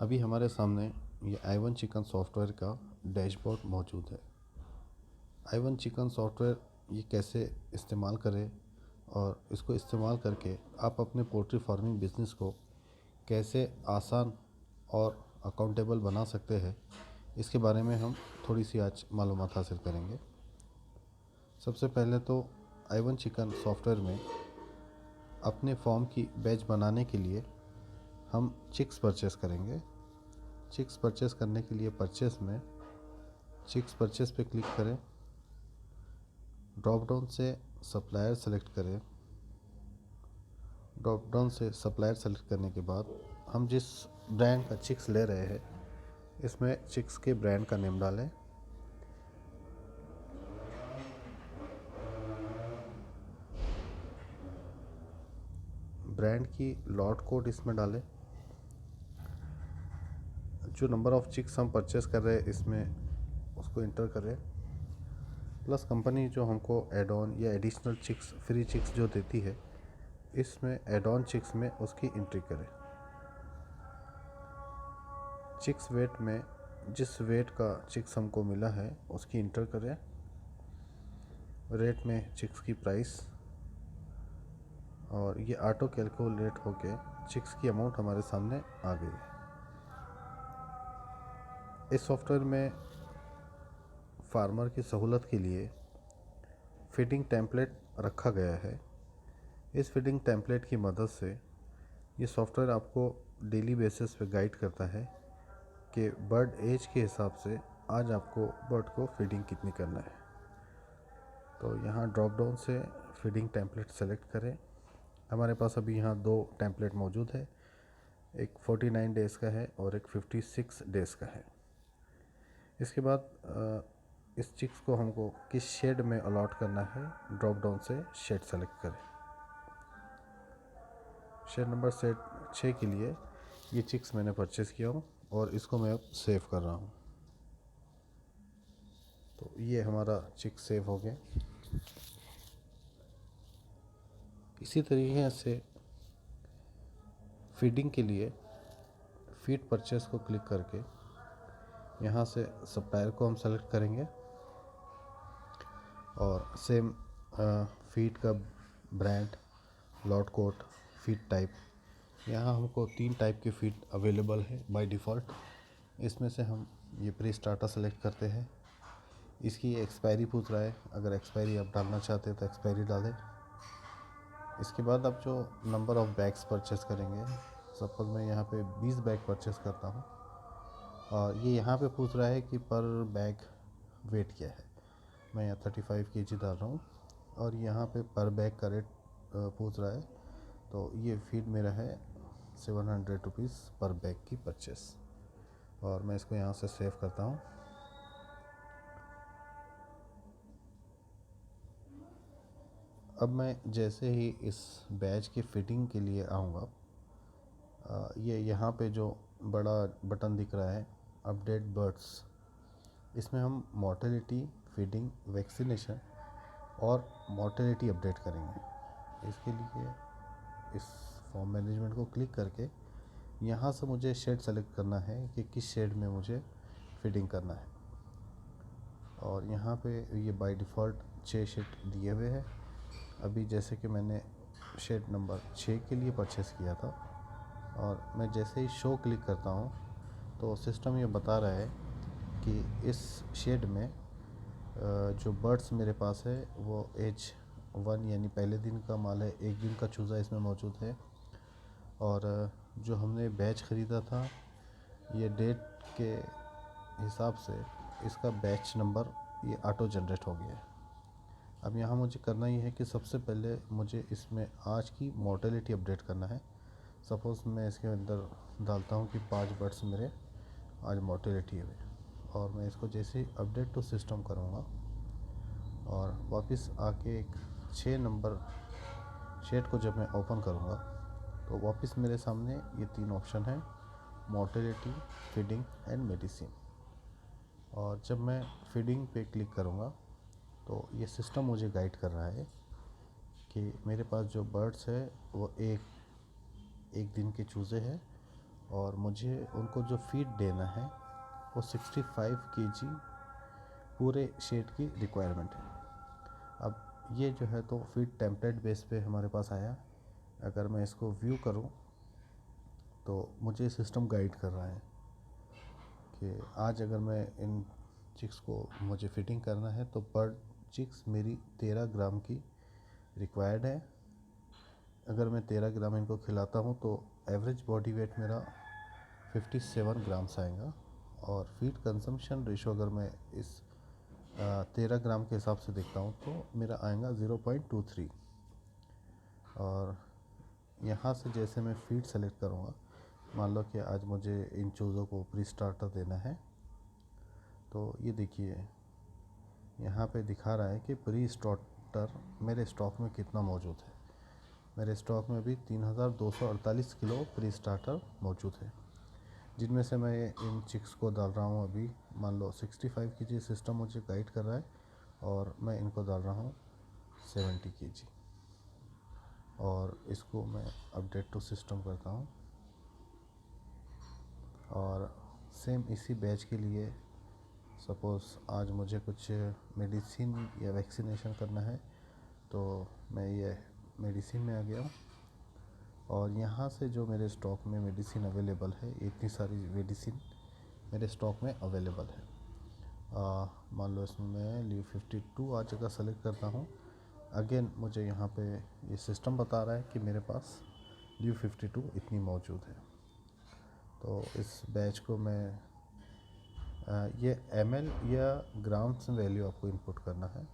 अभी हमारे सामने ये i1 चिकन सॉफ्टवेयर का डैशबोर्ड मौजूद है। i1 चिकन सॉफ्टवेयर ये कैसे इस्तेमाल करें और इसको इस्तेमाल करके आप अपने पोल्ट्री फार्मिंग बिजनेस को कैसे आसान और अकाउंटेबल बना सकते हैं, इसके बारे में हम थोड़ी सी आज मालूमात हासिल करेंगे। सबसे पहले तो i1 चिकन सॉफ्टवेयर में अपने फॉर्म की बैच बनाने के लिए हम चिक्स परचेस करेंगे। चिक्स परचेस करने के लिए परचेस में चिक्स परचेस पे क्लिक करें, ड्रॉप डाउन से सप्लायर सेलेक्ट करें। ड्रॉप डाउन से सप्लायर सेलेक्ट करने के बाद हम जिस ब्रांड का चिक्स ले रहे हैं इसमें चिक्स के ब्रांड का नेम डालें। ब्रांड की लॉट कोड इसमें डालें। जो नंबर ऑफ चिक्स हम परचेस कर रहे हैं इसमें उसको इंटर करें, प्लस कंपनी जो हमको एड ऑन या एडिशनल चिक्स फ्री चिक्स जो देती है इसमें एड ऑन चिक्स में उसकी एंट्री करें। चिक्स वेट में जिस वेट का चिक्स हमको मिला है उसकी इंटर करें। रेट में चिक्स की प्राइस, और ये ऑटो कैलकुलेट होके चिक्स की अमाउंट हमारे सामने आ गई है। इस सॉफ्टवेयर में फार्मर की सहूलत के लिए फीडिंग टेम्पलेट रखा गया है। इस फीडिंग टेम्पलेट की मदद से ये सॉफ्टवेयर आपको डेली बेसिस पे गाइड करता है कि बर्ड एज के हिसाब से आज आपको बर्ड को फीडिंग कितनी करना है। तो यहाँ ड्रॉप डाउन से फीडिंग टेम्पलेट सेलेक्ट करें। हमारे पास अभी यहाँ दो टेम्पलेट मौजूद है, एक 49 डेज़ का है और एक 56 डेज़ का है। इसके बाद इस चिक्स को हमको किस शेड में अलॉट करना है, ड्रॉप डाउन से शेड सेलेक्ट करें। शेड नंबर 6 के लिए ये चिक्स मैंने परचेज़ किया हूँ और इसको मैं अब सेव कर रहा हूँ। तो ये हमारा चिक्स सेव हो गया। इसी तरीके से फीडिंग के लिए फीड परचेस को क्लिक करके यहाँ से सप्लायर को हम सेलेक्ट करेंगे और सेम फीड का brand, lot code, feed type, यहाँ हमको 3 टाइप की फीड अवेलेबल है बाय डिफ़ॉल्ट। इसमें से हम ये प्री स्टार्टर सेलेक्ट करते हैं। इसकी एक्सपायरी पूछ रहा है, अगर एक्सपायरी आप डालना चाहते हैं तो एक्सपायरी डालें। इसके बाद आप जो नंबर ऑफ़ बैग्स परचेस करेंगे, सपोज मैं यहाँ पे 20 बैग परचेस करता हूँ और ये यहाँ पे पूछ रहा है कि पर बैग वेट क्या है। मैं यहाँ 35 kg डाल रहा हूँ और यहाँ पे पर बैग का रेट पूछ रहा है। तो ये फीड मेरा है 700 रुपीज़ पर बैग की परचेस, और मैं इसको यहाँ से सेव करता हूँ। अब मैं जैसे ही इस बैच की फिटिंग के लिए आऊँगा, ये यहाँ पे जो बड़ा बटन दिख रहा है अपडेट बर्ड्स, इसमें हम मोर्टेलिटी, फीडिंग, वैक्सीनेशन और मोर्टेलिटी अपडेट करेंगे। इसके लिए इस फॉर्म मैनेजमेंट को क्लिक करके यहाँ से मुझे शेड सेलेक्ट करना है कि किस शेड में मुझे फीडिंग करना है, और यहाँ पे ये बाय डिफ़ॉल्ट 6 शेड दिए हुए हैं। अभी जैसे कि मैंने शेड नंबर 6 के लिए परचेस किया था और मैं जैसे ही शो क्लिक करता हूँ तो सिस्टम ये बता रहा है कि इस शेड में जो बर्ड्स मेरे पास है वो एज 1 यानी पहले दिन का माल है, एक दिन का चूज़ा इसमें मौजूद है। और जो हमने बैच ख़रीदा था ये डेट के हिसाब से इसका बैच नंबर ये ऑटो जनरेट हो गया है। अब यहाँ मुझे करना ये है कि सबसे पहले मुझे इसमें आज की मोर्टेलिटी अपडेट करना है। सपोज़ मैं इसके अंदर डालता हूँ कि 5 बर्ड्स मेरे आज मोर्टेलिटी है, और मैं इसको जैसे ही अपडेट टू सिस्टम करूँगा और वापस आके एक 6 नंबर शेड को जब मैं ओपन करूँगा तो वापस मेरे सामने ये 3 ऑप्शन हैं, मोर्टेलिटी, फीडिंग एंड मेडिसिन। और जब मैं फीडिंग पे क्लिक करूँगा तो ये सिस्टम मुझे गाइड कर रहा है कि मेरे पास जो बर्ड्स है वो एक दिन के चूज़े हैं और मुझे उनको जो फीड देना है वो 65 केजी पूरे शेड की रिक्वायरमेंट है। अब ये जो है तो फीड टेम्पलेट बेस पे हमारे पास आया। अगर मैं इसको व्यू करूं तो मुझे सिस्टम गाइड कर रहा है कि आज अगर मैं इन चिक्स को मुझे फिटिंग करना है तो पर चिक्स मेरी 13 ग्राम की रिक्वायर्ड है। अगर मैं 13 ग्राम इनको खिलाता हूँ तो एवरेज बॉडी वेट मेरा 57 ग्राम्स आएगा। और फीड कंजम्पशन रेशो अगर मैं इस 13 ग्राम के हिसाब से देखता हूँ तो मेरा आएगा 0.23। और यहाँ से जैसे मैं फीड सेलेक्ट करूँगा, मान लो कि आज मुझे इन चूज़ों को प्री स्टार्टर देना है, तो ये देखिए यहाँ पे दिखा रहा है कि प्री स्टार्टर मेरे स्टॉक में कितना मौजूद है। मेरे स्टॉक में अभी 3248 किलो प्री स्टार्टर मौजूद है, जिनमें से मैं इन चिक्स को डाल रहा हूँ। अभी मान लो 65 केजी सिस्टम मुझे गाइड कर रहा है और मैं इनको डाल रहा हूँ 70 केजी। और इसको मैं अपडेट टू सिस्टम करता हूँ। और सेम इसी बैच के लिए सपोज़ आज मुझे कुछ मेडिसिन या वैक्सीनेशन करना है तो मैं ये मेडिसिन में आ गया हूँ। और यहाँ से जो मेरे स्टॉक में मेडिसिन अवेलेबल है, इतनी सारी मेडिसिन मेरे स्टॉक में अवेलेबल है। मान लो इसमें मैं लीव 52 आज का सेलेक्ट करता हूँ। अगेन मुझे यहाँ पे ये सिस्टम बता रहा है कि मेरे पास लीव 52 इतनी मौजूद है। तो इस बैच को मैं ये ml या ग्राम्स में वैल्यू आपको इनपुट करना है।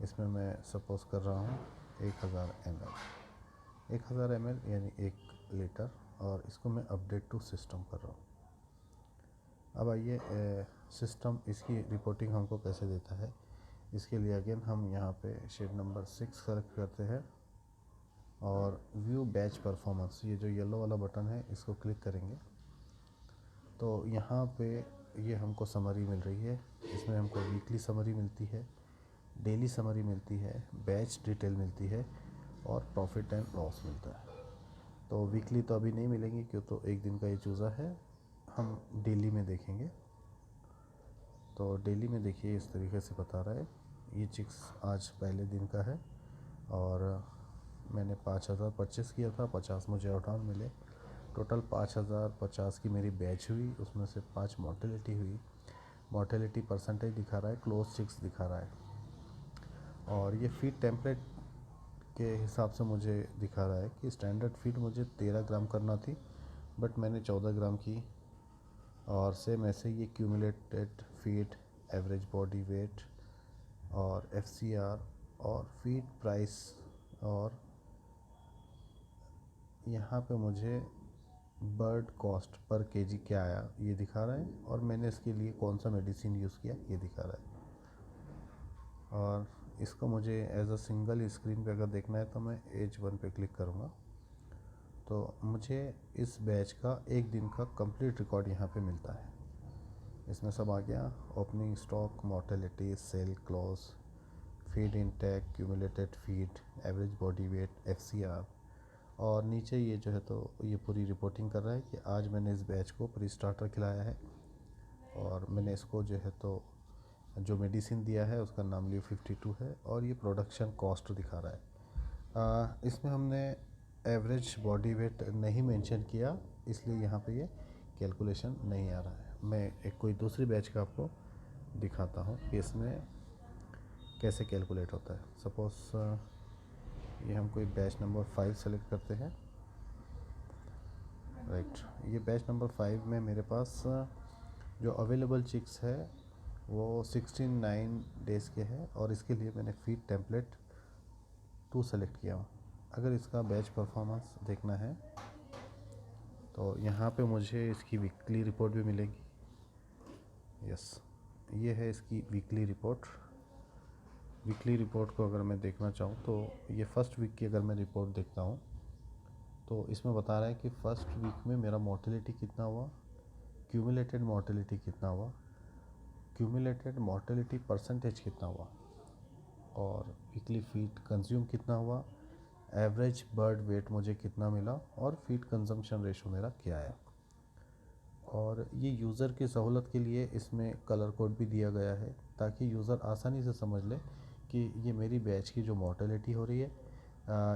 इसमें मैं सपोज़ कर रहा हूँ 1000 ml यानी 1 लीटर, और इसको मैं अपडेट टू सिस्टम कर रहा हूँ। अब आइए सिस्टम इसकी रिपोर्टिंग हमको कैसे देता है। इसके लिए अगेन हम यहाँ पे शेड नंबर 6 सेलेक्ट करते हैं और व्यू बैच परफॉर्मेंस, ये जो येलो वाला बटन है इसको क्लिक करेंगे तो यहाँ पे ये हमको समरी मिल रही है। इसमें हमको वीकली समरी मिलती है, डेली समरी मिलती है, बैच डिटेल मिलती है और प्रॉफिट एंड लॉस मिलता है। तो वीकली तो अभी नहीं मिलेंगी क्यों, तो एक दिन का ये चूज़ा है, हम डेली में देखेंगे। तो डेली में देखिए इस तरीके से बता रहा है। ये चिक्स आज पहले दिन का है और मैंने 5000 परचेस किया था, 50 मुझे आउट ऑन मिले। टोटल 5050 की मेरी बैच हुई, उसमें से 5 मोर्टेलिटी हुई। मोर्टेलिटी परसेंटेज दिखा रहा है, क्लोज चिक्स दिखा रहा है। और ये फीड टेम्पलेट के हिसाब से मुझे दिखा रहा है कि स्टैंडर्ड फीड मुझे 13 ग्राम करना थी, बट मैंने 14 ग्राम की। और सेम ऐसे ये cumulated feed, average body wait और FCR और फीड प्राइस, और यहाँ पे मुझे बर्ड कॉस्ट पर केजी क्या आया ये दिखा रहा है, और मैंने इसके लिए कौन सा मेडिसिन यूज़ किया ये दिखा रहा है। और इसको मुझे एज अ सिंगल स्क्रीन पे अगर देखना है तो मैं एज 1 पे क्लिक करूँगा तो मुझे इस बैच का एक दिन का कंप्लीट रिकॉर्ड यहाँ पे मिलता है। इसमें सब आ गया, opening stock, mortality, sale close, feed intake, cumulated feed, average body weight, FCR। और नीचे ये जो है तो ये पूरी रिपोर्टिंग कर रहा है कि आज मैंने इस बैच को प्री स्टार्टर खिलाया है और मैंने इसको जो है तो जो मेडिसिन दिया है उसका नाम लीव 52 है, और ये प्रोडक्शन कॉस्ट दिखा रहा है। इसमें हमने एवरेज बॉडी वेट नहीं मेंशन किया, इसलिए यहाँ पे ये कैलकुलेशन नहीं आ रहा है। मैं एक कोई दूसरी बैच का आपको दिखाता हूँ कि इसमें कैसे कैलकुलेट होता है। सपोज़ ये हम कोई बैच नंबर 5 सेलेक्ट करते हैं। राइट, ये बैच नंबर 5 में मेरे पास जो अवेलेबल चिक्स है वो 69 डेज़ के हैं, और इसके लिए मैंने फीड टेम्पलेट 2 सेलेक्ट किया हूँ। अगर इसका बैच परफॉर्मेंस देखना है तो यहाँ पे मुझे इसकी वीकली रिपोर्ट भी मिलेगी। यस, ये है इसकी वीकली रिपोर्ट। वीकली रिपोर्ट को अगर मैं देखना चाहूँ तो ये फर्स्ट वीक की अगर मैं रिपोर्ट देखता हूँ तो इसमें बता रहा है कि फ़र्स्ट वीक में मेरा मोर्टेलिटी कितना हुआ, क्यूमुलेटेड मोर्टेलिटी कितना हुआ, क्यूमुलेटेड मोर्टेलिटी परसेंटेज कितना हुआ, और वीकली फीड कंज्यूम कितना हुआ, एवरेज बर्ड वेट मुझे कितना मिला, और फीड कंजम्पशन रेशो मेरा क्या है। और ये यूज़र की सहूलत के लिए इसमें कलर कोड भी दिया गया है ताकि यूज़र आसानी से समझ ले कि ये मेरी बैच की जो मोर्टेलिटी हो रही है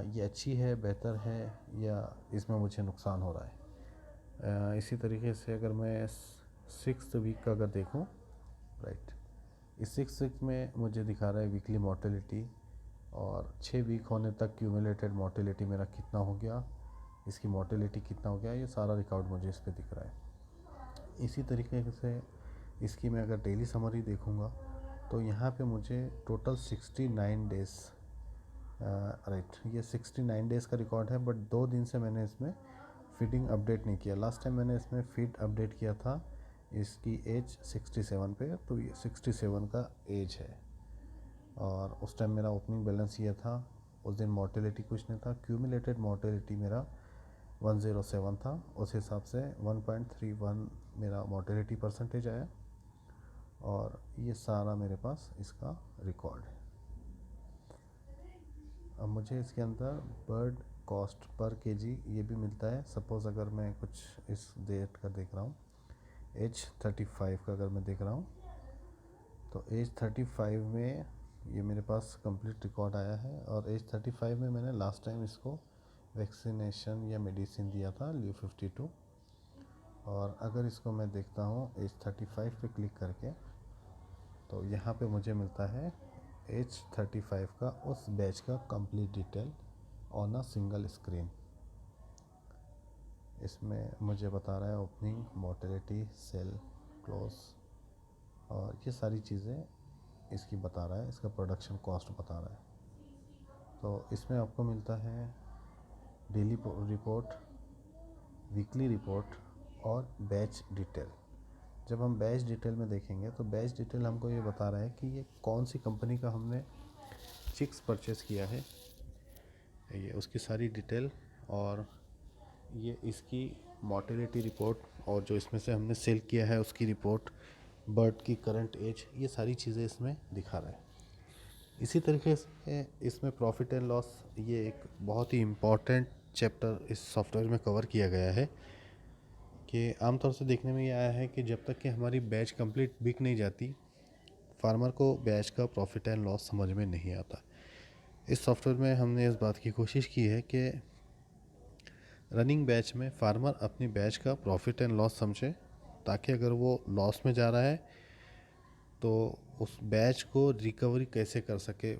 ये अच्छी है, बेहतर है, या इसमें मुझे नुकसान हो रहा है। इसी तरीके से अगर मैं 6th वीक का अगर देखूं, राइट, इस 6th वीक में मुझे दिखा रहा है वीकली मोर्टेलिटी, और 6 वीक होने तक क्यूमुलेटेड मोर्टेलिटी मेरा कितना हो गया, इसकी मोर्टेलिटी कितना हो गया, ये सारा रिकॉर्ड मुझे इस पर दिख रहा है। इसी तरीके से इसकी मैं अगर डेली समरी देखूंगा तो यहाँ पे मुझे टोटल 69 डेज़, राइट, ये 69 डेज़ का रिकॉर्ड है। बट 2 दिन से मैंने इसमें फीडिंग अपडेट नहीं किया। लास्ट टाइम मैंने इसमें फीड अपडेट किया था इसकी एज 67 पे, तो ये 67 का एज है। और उस टाइम मेरा ओपनिंग बैलेंस ये था, उस दिन मोर्टेलिटी कुछ नहीं था, क्यूमुलेटेड मोर्टेलिटी मेरा 107 था। उस हिसाब से 1.31 मेरा मोर्टेलिटी परसेंटेज आया, और ये सारा मेरे पास इसका रिकॉर्ड है। अब मुझे इसके अंदर बर्ड कॉस्ट पर केजी ये भी मिलता है। सपोज़ अगर मैं कुछ इस डेट का देख रहा हूँ, एज 35 का अगर मैं देख रहा हूँ, तो एज 35 में ये मेरे पास कंप्लीट रिकॉर्ड आया है। और एज 35 में मैंने लास्ट टाइम इसको वैक्सीनेशन या मेडिसिन दिया था ल्यू 52। और अगर इसको मैं देखता हूँ एज 35 पे क्लिक करके, तो यहाँ पे मुझे मिलता है एज 35 का उस बैच का complete detail on a single screen. इसमें मुझे बता रहा है ओपनिंग, मोर्टेलिटी, सेल, क्लोज, और ये सारी चीज़ें इसकी बता रहा है, इसका प्रोडक्शन कॉस्ट बता रहा है। तो इसमें आपको मिलता है डेली रिपोर्ट, वीकली रिपोर्ट और बैच डिटेल। जब हम बैच डिटेल में देखेंगे तो बैच डिटेल हमको ये बता रहा है कि ये कौन सी कंपनी का हमने चिक्स परचेज़ किया है, ये उसकी सारी डिटेल, और ये इसकी मोर्टेलिटी रिपोर्ट, और जो इसमें से हमने सेल किया है उसकी रिपोर्ट, बर्ड की करंट एज, ये सारी चीज़ें इसमें दिखा रहा है। इसी तरीके से इसमें प्रॉफिट एंड लॉस, ये एक बहुत ही इम्पॉर्टेंट चैप्टर इस सॉफ्टवेयर में कवर किया गया है। कि आमतौर से देखने में ये आया है कि जब तक कि हमारी बैच कंप्लीट बिक नहीं जाती, फार्मर को बैच का प्रॉफिट एंड लॉस समझ में नहीं आता। इस सॉफ्टवेयर में हमने इस बात की कोशिश की है कि रनिंग बैच में फार्मर अपनी बैच का प्रॉफिट एंड लॉस समझे, ताकि अगर वो लॉस में जा रहा है तो उस बैच को रिकवरी कैसे कर सके,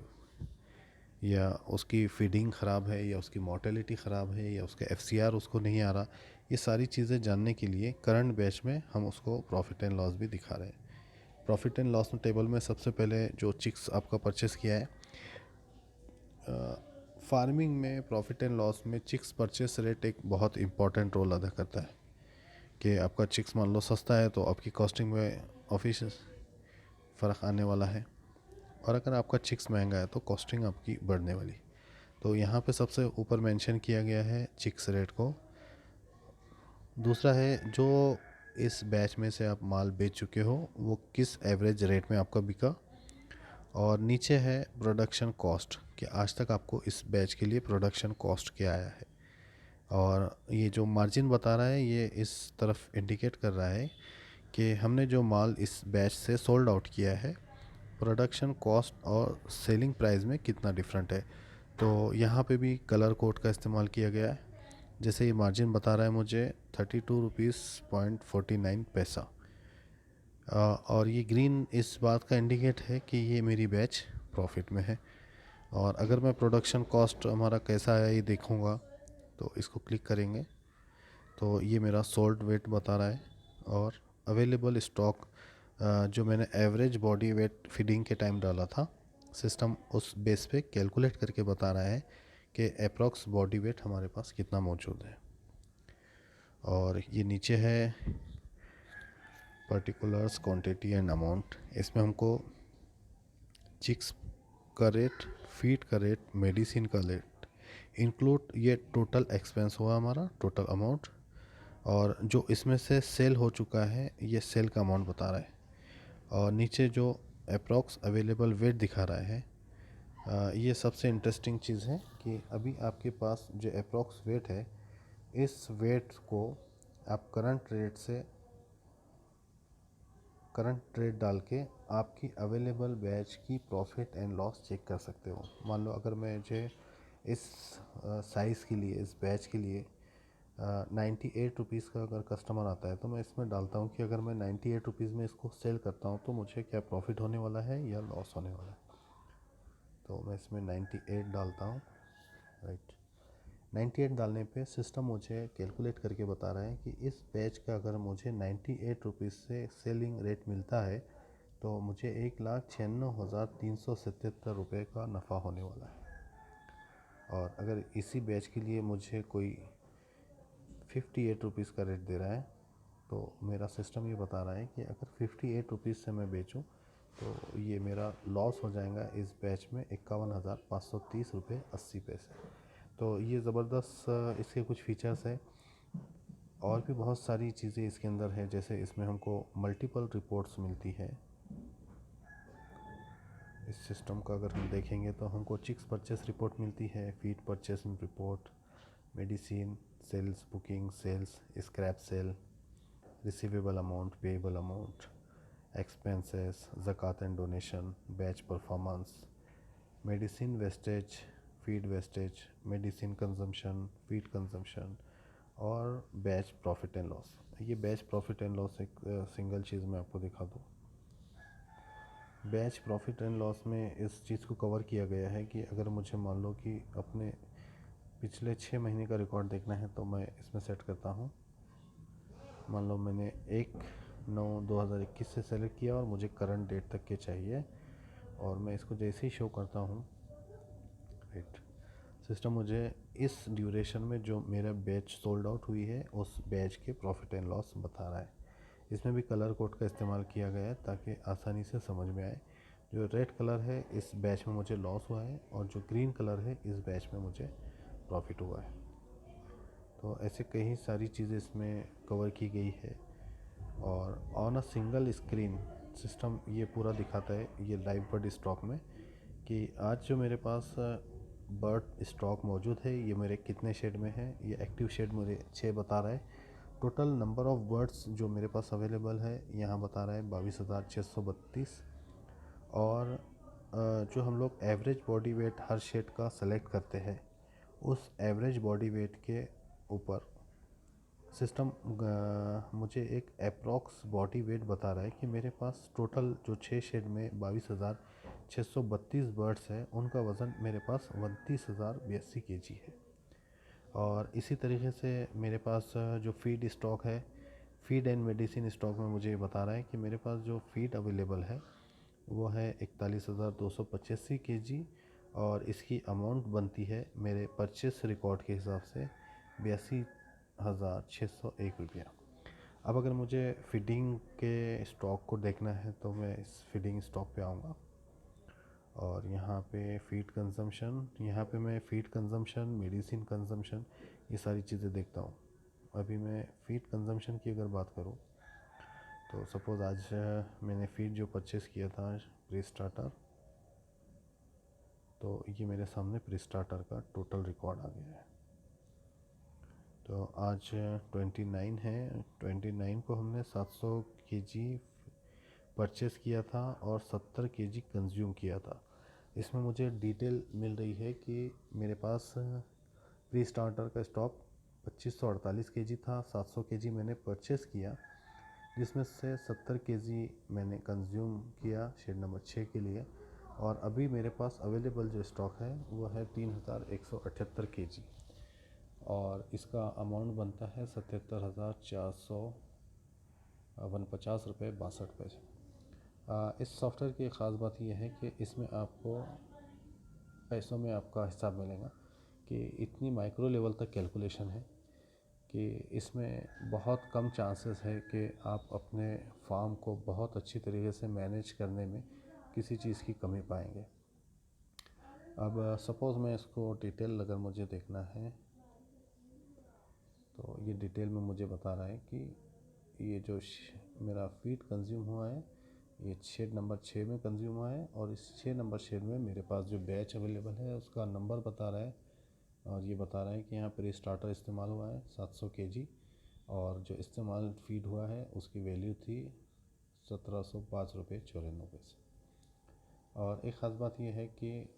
या उसकी फीडिंग ख़राब है, या उसकी मोर्टेलिटी ख़राब है, या उसका एफसीआर उसको नहीं आ रहा, ये सारी चीज़ें जानने के लिए करंट बैच में हम उसको प्रॉफिट एंड लॉस भी दिखा रहे हैं। प्रॉफिट एंड लॉस में टेबल में सबसे पहले जो चिक्स आपका परचेज़ किया है, फार्मिंग में प्रॉफिट एंड लॉस में चिक्स परचेस रेट एक बहुत इंपॉर्टेंट रोल अदा करता है। कि आपका चिक्स मान लो सस्ता है तो आपकी कॉस्टिंग में ऑफिस फ़र्क आने वाला है, और अगर आपका चिक्स महंगा है तो कॉस्टिंग आपकी बढ़ने वाली। तो यहाँ पे सबसे ऊपर मेंशन किया गया है चिक्स रेट को। दूसरा है जो इस बैच में से आप माल बेच चुके हो वो किस एवरेज रेट में आपका बिका, और नीचे है प्रोडक्शन कॉस्ट कि आज तक आपको इस बैच के लिए प्रोडक्शन कॉस्ट क्या आया है। और ये जो मार्जिन बता रहा है ये इस तरफ इंडिकेट कर रहा है कि हमने जो माल इस बैच से सोल्ड आउट किया है, प्रोडक्शन कॉस्ट और सेलिंग प्राइस में कितना डिफरेंट है। तो यहाँ पे भी कलर कोड का इस्तेमाल किया गया है। जैसे ये मार्जिन बता रहा है मुझे 32 रुपीज़ 49 पैसा, और ये ग्रीन इस बात का इंडिकेट है कि ये मेरी बैच प्रॉफिट में है। और अगर मैं प्रोडक्शन कॉस्ट हमारा कैसा है ये देखूँगा, तो इसको क्लिक करेंगे तो ये मेरा सोल्ड वेट बता रहा है, और अवेलेबल स्टॉक जो मैंने एवरेज बॉडी वेट फीडिंग के टाइम डाला था, सिस्टम उस बेस पे कैलकुलेट करके बता रहा है कि अप्रॉक्स बॉडी वेट हमारे पास कितना मौजूद है। और ये नीचे है पर्टिकुलर्स, क्वांटिटी एंड अमाउंट। इसमें हमको चिक्स का रेट, फीड का रेट, मेडिसिन का रेट इंक्लूड, ये टोटल एक्सपेंस हुआ हमारा, टोटल अमाउंट, और जो इसमें से सेल हो चुका है ये सेल का अमाउंट बता रहा है। और नीचे जो अप्रॉक्स अवेलेबल वेट दिखा रहा है, ये सबसे इंटरेस्टिंग चीज़ है कि अभी आपके पास जो अप्रॉक्स वेट है, इस वेट को आप करंट रेट से करंट ट्रेड डाल के आपकी अवेलेबल बैच की प्रॉफिट एंड लॉस चेक कर सकते हो। मान लो अगर मुझे इस साइज़ के लिए, इस बैच के लिए 98 रुपीज़ का अगर कस्टमर आता है तो मैं इसमें डालता हूँ कि अगर मैं 98 रुपीज़ में इसको सेल करता हूँ तो मुझे क्या प्रॉफिट होने वाला है या लॉस होने वाला है। तो मैं इसमें 98 डालता हूँ, राइट। 98 डालने पे सिस्टम मुझे कैलकुलेट करके बता रहा है कि इस बैच का अगर मुझे 98 रुपीज़ से सेलिंग रेट मिलता है तो मुझे 1,96,377 रुपये का नफ़ा होने वाला है। और अगर इसी बैच के लिए मुझे कोई 58 रुपीज़ का रेट दे रहा है तो मेरा सिस्टम ये बता रहा है कि अगर 58 रुपीज़ से मैं बेचूं तो ये मेरा लॉस हो जाएगा इस बैच में 51,530 रुपये 80 पैसे। तो ये ज़बरदस्त इसके कुछ फ़ीचर्स है और भी बहुत सारी चीज़ें इसके अंदर है। जैसे इसमें हमको मल्टीपल रिपोर्ट्स मिलती है। इस सिस्टम का अगर हम देखेंगे तो हमको चिक्स परचेस रिपोर्ट मिलती है, feed purchasing report, medicine sales, booking sales, scrap sale, receivable amount, payable amount, expenses, ज़कात and donation, batch performance, medicine wastage, feed wastage, medicine consumption, feed consumption और बैच प्रॉफिट एंड लॉस। ये batch profit and loss एक single चीज़ मैं आपको दिखा दूँ। Batch profit and loss में इस चीज़ को कवर किया गया है कि अगर मुझे मान लो कि अपने पिछले 6 महीने का रिकॉर्ड देखना है तो मैं इसमें सेट करता हूँ। मान लो मैंने 1/9/2021 से सेलेक्ट किया और मुझे करंट डेट तक के चाहिए और मैं इसको जैसे ही शो करता हूँ, राइट, सिस्टम मुझे इस ड्यूरेशन में जो मेरा बैच सोल्ड आउट हुई है उस बैच के प्रॉफिट एंड लॉस बता रहा है। इसमें भी कलर कोड का इस्तेमाल किया गया है ताकि आसानी से समझ में आए। जो रेड कलर है इस बैच में मुझे लॉस हुआ है और जो ग्रीन कलर है इस बैच में मुझे प्रॉफिट हुआ है। तो ऐसे कई सारी चीज़ें इसमें कवर की गई है और on a single screen system ये पूरा दिखाता है, ये लाइव बर्ड स्टॉक में, कि आज जो मेरे पास बर्ड स्टॉक मौजूद है ये मेरे कितने शेड में है। ये एक्टिव शेड मुझे 6 बता रहा है। टोटल नंबर ऑफ़ बर्ड्स जो मेरे पास अवेलेबल है यहाँ बता रहा है 22,632। और जो हम लोग एवरेज बॉडी वेट हर शेड का सेलेक्ट करते हैं उस एवरेज बॉडी वेट के ऊपर सिस्टम मुझे एक अप्रॉक्स बॉडी वेट बता रहा है कि मेरे पास टोटल जो 6 शेड में 22,632 बर्ड्स हैं उनका वज़न मेरे पास 29,082 kg है। और इसी तरीके से मेरे पास जो फीड स्टॉक है, फीड एंड मेडिसिन स्टॉक में मुझे बता रहा है कि मेरे पास जो फीड अवेलेबल है वो है 41,285 kg और इसकी अमाउंट बनती है मेरे परचेस रिकॉर्ड के हिसाब से 82,601 रुपया। अब अगर मुझे फीडिंग के स्टॉक को देखना है तो मैं इस फीडिंग स्टॉक पे आऊँगा और यहाँ पे फीड कंजम्पशन, यहाँ पे मैं फीड कंजम्पशन, मेडिसिन कंजम्पशन, ये सारी चीज़ें देखता हूँ। अभी मैं फीड कंजम्पशन की अगर बात करूँ तो सपोज़ आज मैंने फीड जो परचेस किया था प्री स्टार्टर, तो ये मेरे सामने प्री स्टार्टर का टोटल रिकॉर्ड आ गया है। तो आज 29 है, 29 को हमने 700 kg परचेस किया था और 70 kg कंज्यूम किया था। इसमें मुझे डिटेल मिल रही है कि मेरे पास प्री स्टार्टर का स्टॉक 2548 kg था, 700 kg मैंने परचेस किया जिसमें से 70 kg मैंने कंज्यूम किया शेड नंबर 6 के लिए और अभी मेरे पास अवेलेबल जो स्टॉक है वो है 3,178 kg और इसका अमाउंट बनता है 77,459 रुपये 62 पैसे। इस सॉफ्टवेयर की एक ख़ास बात यह है कि इसमें आपको पैसों में आपका हिसाब मिलेगा कि इतनी माइक्रो लेवल तक कैलकुलेशन है कि इसमें बहुत कम चांसेस है कि आप अपने फार्म को बहुत अच्छी तरीके से मैनेज करने में किसी चीज़ की कमी पाएंगे। अब सपोज़ मैं इसको डिटेल अगर मुझे देखना है तो ये डिटेल में मुझे बता रहा है कि ये जो मेरा फीड कंज्यूम हुआ है ये शेड नंबर 6 में कंज्यूम हुआ है और इस 6 नंबर शेड में मेरे पास जो बैच अवेलेबल है उसका नंबर बता रहा है और ये बता रहा है कि यहाँ पर स्टार्टर इस्तेमाल हुआ है 700 kg और जो इस्तेमाल फीड हुआ है उसकी वैल्यू थी 1705 रुपये 94 पैसे। और एक ख़ास बात यह है कि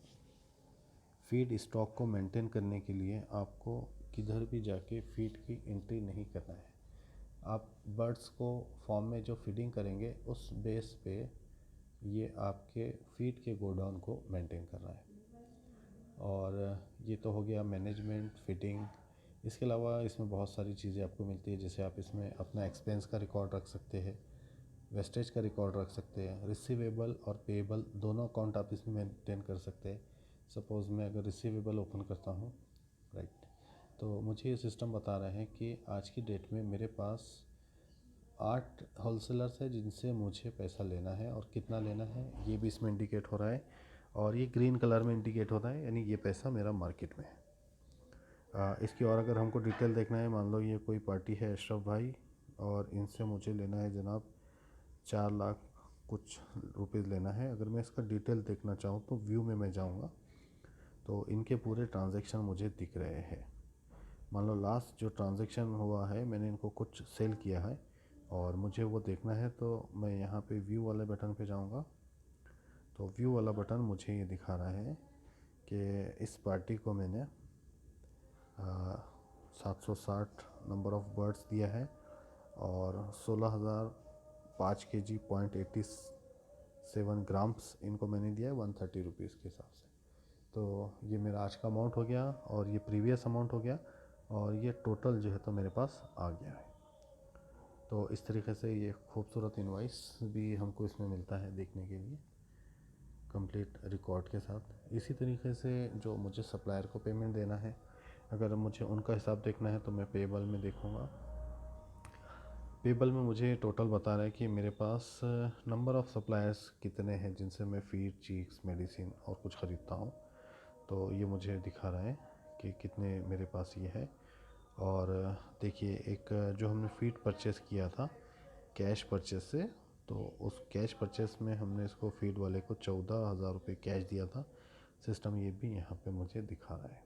फीड स्टॉक को मेंटेन करने के लिए आपको किधर भी जाके फीड की एंट्री नहीं करना है। आप बर्ड्स को फॉर्म में जो फीडिंग करेंगे उस बेस पे ये आपके फीड के गोडाउन को मेंटेन कर रहा है। और ये तो हो गया मैनेजमेंट, फिटिंग। इसके अलावा इसमें बहुत सारी चीज़ें आपको मिलती है, जैसे आप इसमें अपना एक्सपेंस का रिकॉर्ड रख सकते हैं, वेस्टेज का रिकॉर्ड रख सकते हैं, रिसीवेबल और पेएबल दोनों अकाउंट आप इसमें मेंटेन कर सकते हैं। सपोज़ मैं अगर रिसीवेबल ओपन करता हूँ, राइट, तो मुझे ये सिस्टम बता रहा है कि आज की डेट में मेरे पास 8 होलसेलर्स है जिनसे मुझे पैसा लेना है, और कितना लेना है ये भी इसमें इंडिकेट हो रहा है, और ये ग्रीन कलर में इंडिकेट होता है, यानी ये पैसा मेरा मार्केट में है। इसकी और अगर हमको डिटेल देखना है, मान लो ये कोई पार्टी है अशरफ भाई, और इनसे मुझे लेना है जनाब 4 लाख कुछ रुपए लेना है। अगर मैं इसका डिटेल देखना चाहूँ तो व्यू में मैं जाऊँगा तो इनके पूरे ट्रांजैक्शन मुझे दिख रहे हैं। मान लो लास्ट जो ट्रांजैक्शन हुआ है, मैंने इनको कुछ सेल किया है और मुझे वो देखना है, तो मैं यहाँ पे व्यू वाले बटन पे जाऊँगा। तो व्यू वाला बटन मुझे ये दिखा रहा है कि इस पार्टी को मैंने 760 नंबर ऑफ़ बर्ड्स दिया है और 16,005 kg .87 ग्राम्स इनको मैंने दिया है 130 रुपीज़ के हिसाब से। तो ये मेरा आज का अमाउंट हो गया और ये प्रीवियस अमाउंट हो गया, और ये टोटल जो है तो मेरे पास आ गया है। तो इस तरीके से ये खूबसूरत इनवॉइस भी हमको इसमें मिलता है देखने के लिए, कंप्लीट रिकॉर्ड के साथ। इसी तरीके से जो मुझे सप्लायर को पेमेंट देना है, अगर मुझे उनका हिसाब देखना है तो मैं पेबल में देखूँगा। पेबल में मुझे टोटल बता रहा है कि मेरे पास नंबर ऑफ़ सप्लायर्स कितने हैं जिनसे मैं फीड, चीक्स, मेडिसिन और कुछ ख़रीदता हूँ। तो ये मुझे दिखा रहा है कि कितने मेरे पास ये है। और देखिए, एक जो हमने फीड परचेज़ किया था कैश परचेज़ से, तो उस कैश परचेज़ में हमने इसको फीड वाले को 14,000 रुपये कैश दिया था। सिस्टम ये भी यहाँ पे मुझे दिखा रहा है।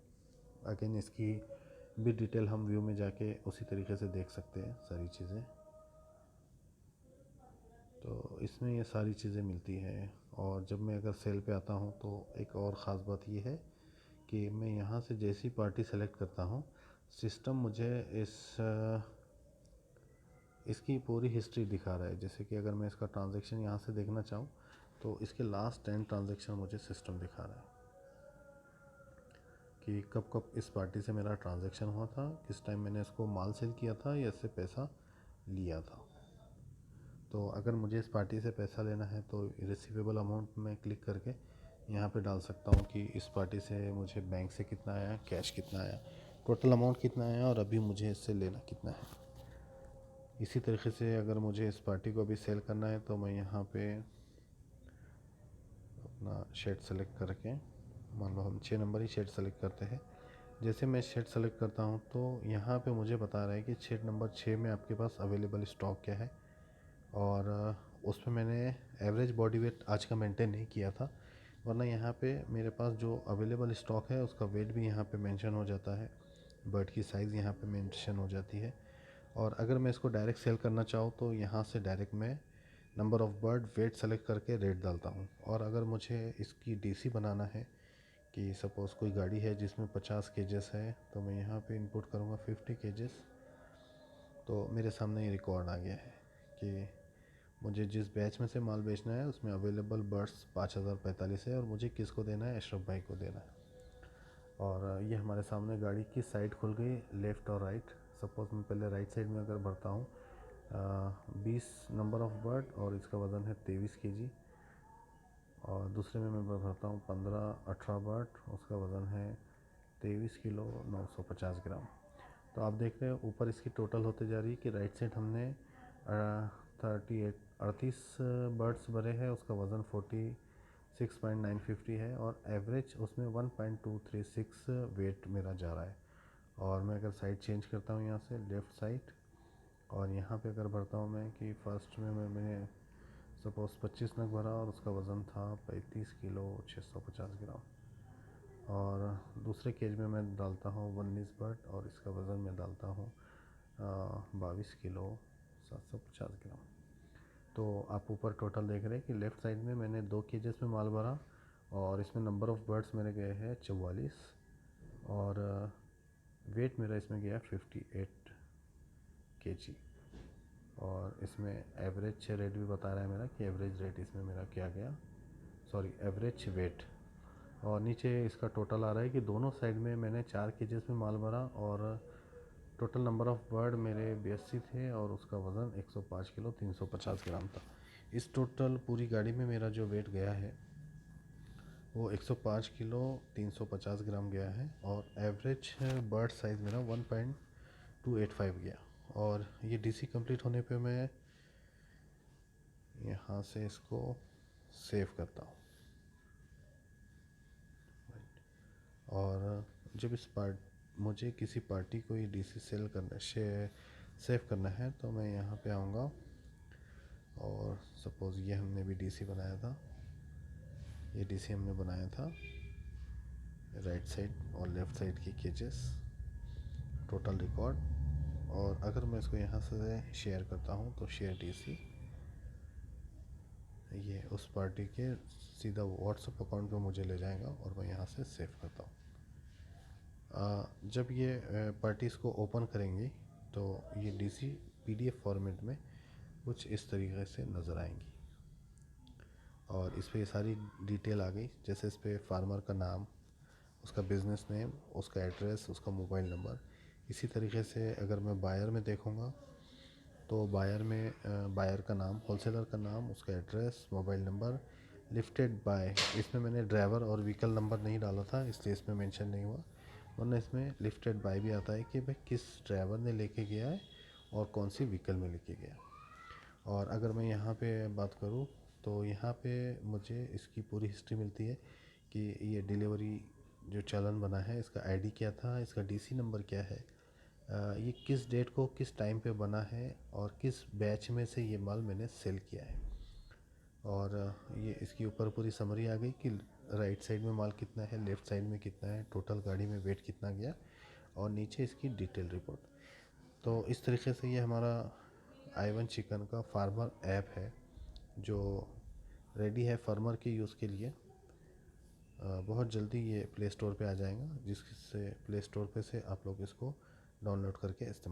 अगेन इसकी भी डिटेल हम व्यू में जाके उसी तरीके से देख सकते हैं सारी चीज़ें। तो इसमें ये सारी चीज़ें मिलती हैं। और जब मैं अगर सेल पे आता हूँ तो एक और ख़ास बात ये है कि मैं यहाँ से जैसी पार्टी सेलेक्ट करता हूँ, सिस्टम मुझे इसकी पूरी हिस्ट्री दिखा रहा है। जैसे कि अगर मैं इसका ट्रांजैक्शन यहाँ से देखना चाहूँ तो इसके लास्ट 10 ट्रांजैक्शन मुझे सिस्टम दिखा रहा है कि कब कब इस पार्टी से मेरा ट्रांजैक्शन हुआ था, किस टाइम मैंने इसको माल सेल किया था या इससे पैसा लिया था। तो अगर मुझे इस पार्टी से पैसा लेना है तो रिसीवेबल अमाउंट में क्लिक करके यहाँ पे डाल सकता हूँ कि इस पार्टी से मुझे बैंक से कितना आया, कैश कितना आया, टोटल अमाउंट कितना आया और अभी मुझे इससे लेना कितना है। इसी तरीके से अगर मुझे इस पार्टी को अभी सेल करना है तो मैं यहाँ पे अपना शेड सेलेक्ट करके, मान लो हम 6 नंबर ही शेड सेलेक्ट करते हैं। जैसे मैं शेड सेलेक्ट करता हूँ तो यहाँ पे मुझे बता रहा है कि शेड नंबर 6 में आपके पास अवेलेबल स्टॉक क्या है, और उसमें मैंने एवरेज बॉडी वेट आज का मेंटेन नहीं किया था, वरना यहाँ पे मेरे पास जो अवेलेबल स्टॉक है उसका वेट भी यहाँ पे मेंशन हो जाता है, बर्ड की साइज़ यहाँ पे मेंशन हो जाती है। और अगर मैं इसको डायरेक्ट सेल करना चाहूँ तो यहाँ से डायरेक्ट मैं number of bird, weight select करके रेट डालता हूँ। और अगर मुझे इसकी डीसी बनाना है कि सपोज़ कोई गाड़ी है जिसमें 50 केजेस है, तो मैं यहाँ पे इनपुट करूँगा 50 केजेस। तो मेरे सामने ये रिकॉर्ड आ गया है कि मुझे जिस बैच में से माल बेचना है उसमें अवेलेबल बर्ड्स 5045 है और मुझे किसको देना है, अशरफ भाई को देना है। और ये हमारे सामने गाड़ी की साइड खुल गई, लेफ़्ट और राइट। सपोज़ मैं पहले राइट साइड में अगर भरता हूँ 20 नंबर ऑफ़ बर्ड और इसका वज़न है 23 केजी, और दूसरे में मैं भरता हूँ 15-18 बर्ड, उसका वज़न है 23 किलो 950 ग्राम। तो आप देख रहे हैं ऊपर इसकी टोटल होते जा रही है कि राइट साइड हमने 38 बर्ड्स भरे हैं, उसका वज़न 46.950 है और एवरेज उसमें 1.236 वेट मेरा जा रहा है। और मैं अगर साइड चेंज करता हूँ यहाँ से लेफ़्ट साइड, और यहाँ पे अगर भरता हूँ मैं कि फ़र्स्ट में मैंने सपोज़ 25 नग भरा और उसका वज़न था 35 किलो 650 ग्राम, और दूसरे केज में मैं डालता हूँ 19 बर्ड और इसका वज़न मैं डालता हूँ 22 किलो 750 ग्राम। तो आप ऊपर टोटल देख रहे हैं कि लेफ़्ट साइड में मैंने 2 केजेस में माल भरा और इसमें नंबर ऑफ़ बर्ड्स मेरे गए हैं 44 और वेट मेरा इसमें गया 58 केजी। और इसमें एवरेज रेट भी बता रहा है मेरा कि एवरेज रेट इसमें मेरा क्या गया, सॉरी एवरेज वेट। और नीचे इसका टोटल आ रहा है कि दोनों साइड में मैंने 4 केजेस में माल भरा और टोटल नंबर ऑफ़ बर्ड मेरे 82 थे और उसका वज़न 105 किलो 350 ग्राम था। इस टोटल पूरी गाड़ी में मेरा जो वेट गया है वो 105 किलो 350 ग्राम गया है और एवरेज बर्ड साइज़ मेरा 1.285 गया। और ये डीसी कंप्लीट होने पे मैं यहाँ से इसको सेव करता हूँ। और जब मुझे किसी पार्टी को ये डीसी सेव करना है तो मैं यहाँ पे आऊँगा और सपोज़ ये हमने भी डीसी बनाया था, ये डीसी हमने बनाया था राइट साइड और लेफ़्ट साइड की केजेस टोटल रिकॉर्ड। और अगर मैं इसको यहाँ से शेयर करता हूँ तो शेयर डीसी, ये उस पार्टी के सीधा व्हाट्सएप अकाउंट पे मुझे ले जाएगा और मैं यहाँ से सेव करता हूँ। जब ये पार्टीज़ को ओपन करेंगी तो ये डीसी पीडीएफ फॉर्मेट में कुछ इस तरीके से नज़र आएंगी और इस पर ये सारी डिटेल आ गई, जैसे इस पर फार्मर का नाम, उसका बिज़नेस नेम, उसका एड्रेस, उसका मोबाइल नंबर। इसी तरीके से अगर मैं बायर में देखूँगा तो बायर में बायर का नाम, होलसेलर का नाम, उसका address, mobile number, lifted bye. इसमें मैंने ड्राइवर और व्हीकल नंबर नहीं डाला था इसलिए इसमें मेंशन नहीं हुआ, वरना इसमें लिफ्टेड बाय भी आता है कि भाई किस ड्राइवर ने लेके गया है और कौन सी व्हीकल में लेके गया। और अगर मैं यहाँ पे बात करूँ तो यहाँ पे मुझे इसकी पूरी हिस्ट्री मिलती है कि ये डिलीवरी जो चालान बना है इसका आईडी क्या था, इसका डीसी नंबर क्या है, ये किस डेट को किस टाइम पे बना है और किस बैच में से ये माल मैंने सेल किया है। और ये इसकी ऊपर पूरी समरी आ गई कि राइट साइड में माल कितना है, लेफ़्ट साइड में कितना है, टोटल गाड़ी में वेट कितना गया और नीचे इसकी डिटेल रिपोर्ट। तो इस तरीके से ये हमारा i1 चिकन का फार्मर ऐप है जो रेडी है फार्मर के यूज़ के लिए। बहुत जल्दी ये प्ले स्टोर पे आ जाएगा, जिससे प्ले स्टोर पे से आप लोग इसको डाउनलोड करके इस्तेमाल